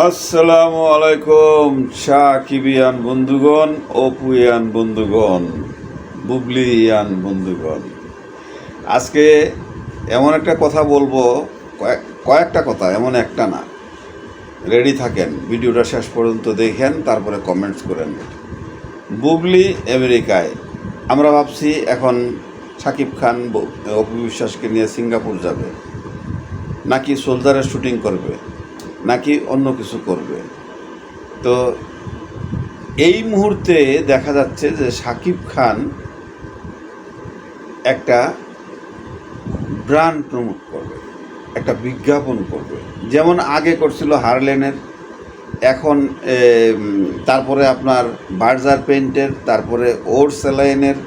আসসালামু আলাইকুম সাকিবিয়ান বন্ধুগণ, অপুয়ান বন্ধুগণ, বুবলিয়ান বন্ধুগণ। আজকে এমন একটা কথা বলবো, কয়েকটা কথা, এমন একটা না। রেডি থাকেন, ভিডিওটা শেষ পর্যন্ত দেখেন, তারপরে কমেন্টস করেন। বুবলি আমেরিকায়, আমরা ভাবছি এখন শাকিব খান অপু বিশ্বাসকে নিয়ে সিঙ্গাপুর যাবে, নাকি সোলজারের শুটিং করবে, নাকি অন্য কিছু করবে। তো এই মুহূর্তে দেখা যাচ্ছে যে শাকিব খান একটা ব্র্যান্ড প্রমোট করবে, একটা বিজ্ঞাপন করবে, যেমন আগে করছিল হারলেনের, এখন তারপরে আপনার বার্জার পেইন্টের, তারপরে ওর স্যালাইনের,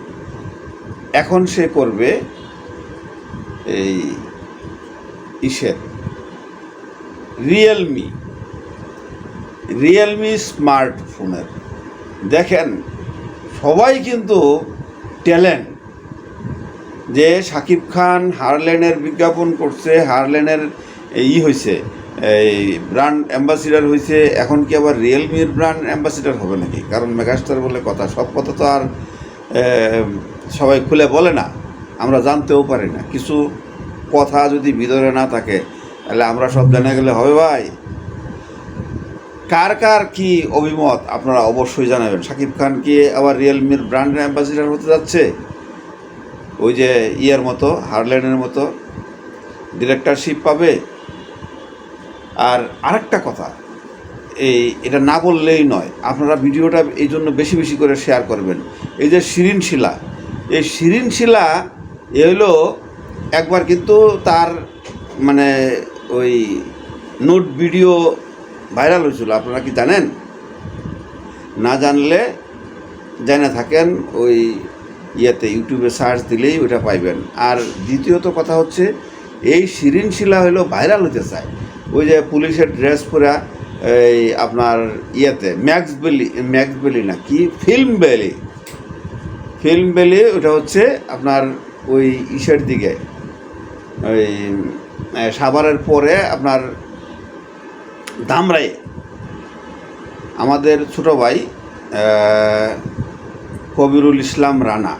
এখন সে করবে এই ইসের রিয়েলমি স্মার্টফোনের। দেখেন, সবাই কিন্তু ট্যালেন্ট। যে শাকিব খান হারলেনের বিজ্ঞাপন করছে, হারলেনের হয়েছে, এই ব্র্যান্ড অ্যাম্বাসিডার হয়েছে, এখন কি আবার রিয়েলমির ব্র্যান্ড অ্যাম্বাসিডার হবে নাকি? কারণ মেগাস্টার বলে কথা, সব কথা তো আর সবাই খুলে বলে না, আমরা জানতেও পারি না। কিছু কথা যদি ভিতরে না থাকে তাহলে আমরা সব জানা গেলে হবে ভাই? কার কার কি অভিমত আপনারা অবশ্যই জানাবেন। শাকিব খান কি আবার রিয়েলমির ব্র্যান্ড অ্যাম্বাসিডার হতে যাচ্ছে? ওই যে ইয়ের মতো, হারলেনের মতো ডিরেক্টরশিপ পাবে? আর আরেকটা কথা, এটা না বললেই নয়, আপনারা ভিডিওটা এই জন্য বেশি বেশি করে শেয়ার করবেন। এই যে শিরিন শিলা, এই শিরিন শিলা হলো একবার কিন্তু তার মানে ওই নোট ভিডিও ভাইরাল হয়েছিল, আপনারা কি জানেন? না জানলে জেনে থাকেন, ওই ইউটিউবে সার্চ দিলেই ওটা পাইবেন। আর দ্বিতীয়ত কথা হচ্ছে, এই শিরিন শিলা হলো ভাইরাল হতে চায়, ওই যে পুলিশের ড্রেস পরা, এই আপনার ম্যাক্স বেলি না কি, ফিল্ম বেলি, ওটা হচ্ছে আপনার ওই ইসের দিকে, ওই সাভারের পরে আপনার ধামরাই। আমাদের ছোটো ভাই কবিরুল ইসলাম রানা,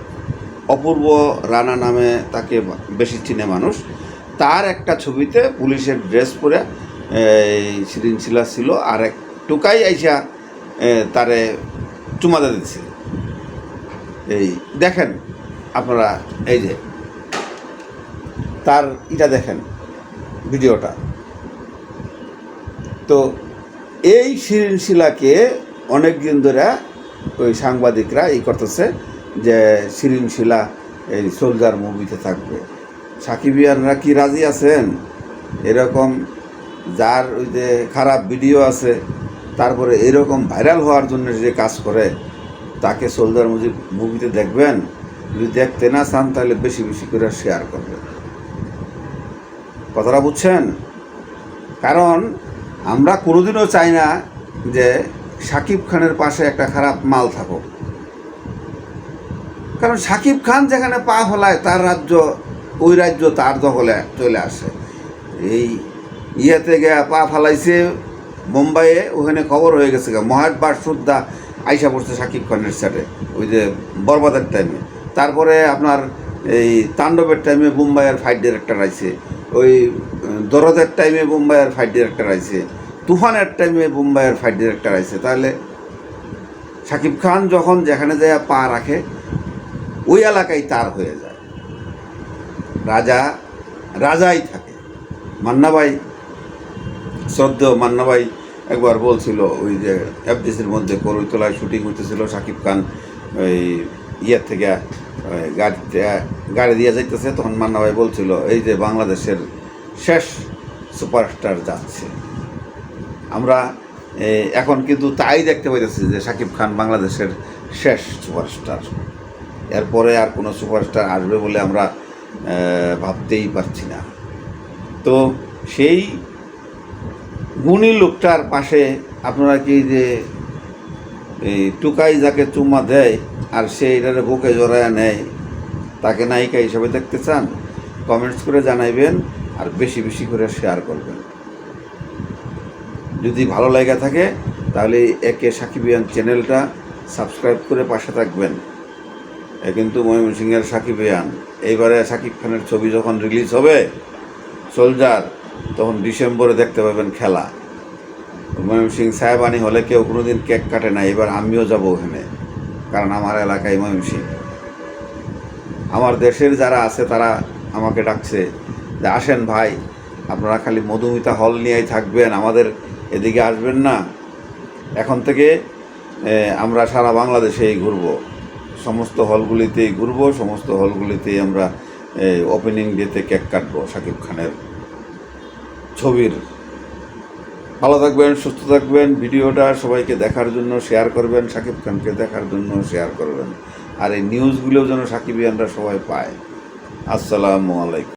অপূর্ব রানা নামে তাকে বেশি চিনে মানুষ, তার একটা ছবিতে পুলিশের ড্রেস পরে শিরিন শিলা ছিল, আর এক টুকাই আইসা তারে চুমাদা দিচ্ছে। এই দেখেন আপনারা, এই যে তার এটা দেখেন ভিডিওটা। তো এই শিরিন শিলাকে অনেক দিন ধরে ওই সাংবাদিকরা করতেছে যে শিরিন শিলা এই সোলজার মুভিতে থাকবে। সাকিবিয়ানরা কি রাজি আছেন? এরকম যার ওই যে খারাপ ভিডিও আছে, তারপরে এরকম ভাইরাল হওয়ার জন্য যে কাজ করে, তাকে সোলজার মুভিতে দেখবেন? যদি দেখতে না চান তাহলে বেশি বেশি করে শেয়ার করবেন। কথাটা বুঝছেন? কারণ আমরা কোনোদিনও চাই না যে শাকিব খানের পাশে একটা খারাপ মাল থাকুক। কারণ শাকিব খান যেখানে পা ফেলায়, তার রাজ্য, ওই রাজ্য তার দখলে চলে আসে। এই গিয়ে পা ফেলাইছে মুম্বাইয়ে, ওখানে খবর হয়ে গেছে মহাটবার শ্রদ্ধা আইসা পড়ছে শাকিব খানের সাথে, ওই যে বরবাদের টাইমে। তারপরে আপনার এই তাণ্ডবের টাইমে মুম্বাইয়ের ফাইট ডিরেক্টর আইছে, ওই দরদের টাইমে মুম্বাইয়ের ফাইট ডিরেক্টর আইছে, তুফানের টাইমে মুম্বাইয়ের ফাইট ডিরেক্টর আইছে। তাহলে শাকিব খান যখন যেখানে যায় পা রাখে, ওই এলাকায় তার হয়ে যায়, রাজাই থাকে। মান্না ভাই, শ্রদ্ধেয় মান্না ভাই একবার বলছিল, ওই যে এফডিসির মধ্যে করইতলায় শুটিং হইতেছিল, শাকিব খান ওই থেকে গাড়ি দিয়ে যাইতেছে, তখন মান্না ভাই বলছিল, এই যে বাংলাদেশের শেষ সুপারস্টার যাচ্ছে। আমরা এখন কিন্তু তাই দেখতে পাইতেছি যে শাকিব খান বাংলাদেশের শেষ সুপারস্টার। এরপরে আর কোনো সুপারস্টার আসবে বলে আমরা ভাবতেই পারছি না। তো সেই গুণী লোকটার পাশে আপনারা কি যে এই টুকাই যাকে চুম্মা দেয় আর সে এটারে বুকে জড়ায় নেয়, তাকে নায়িকা হিসাবে দেখতে চান? কমেন্টস করে জানাইবেন, আর বেশি বেশি করে শেয়ার করবেন। যদি ভালো লেগে থাকে তাহলে একে সাকিবিয়ান চ্যানেলটা সাবস্ক্রাইব করে পাশে থাকবেন। এ কিন্তু ময়মনসিংহের সাকিবিয়ান। এইবারে সাকিব খানের ছবি যখন রিলিজ হবে সোলজার, তখন ডিসেম্বরে দেখতে পাবেন খেলা। ময়মনসিংহ সাহেবানি হলে কেউ কোনোদিন কেক কাটে না, এবার আমিও যাব ওখানে, কারণ আমার এলাকায় ময়মনসিংহ। আমার দেশের যারা আছে তারা আমাকে ডাকছে যে আসেন ভাই, আপনারা খালি মধুমিতা হল নিয়েই থাকবেন, আমাদের এদিকে আসবেন না। এখন থেকে আমরা সারা বাংলাদেশেই ঘুরবো, সমস্ত হলগুলিতেই ঘুরবো, সমস্ত হলগুলিতেই আমরা ওপেনিং ডেতে কেক কাটবো সাকিব খানের ছবির। ভালো থাকবেন, সুস্থ থাকবেন। ভিডিওটা সবাইকে দেখার জন্য শেয়ার করবেন, সাকিব খানকে দেখার জন্য শেয়ার করবেন, আর এই নিউজগুলোও যেন সাকিবিয়ানরা সবাই পায়। আসসালামু আলাইকুম।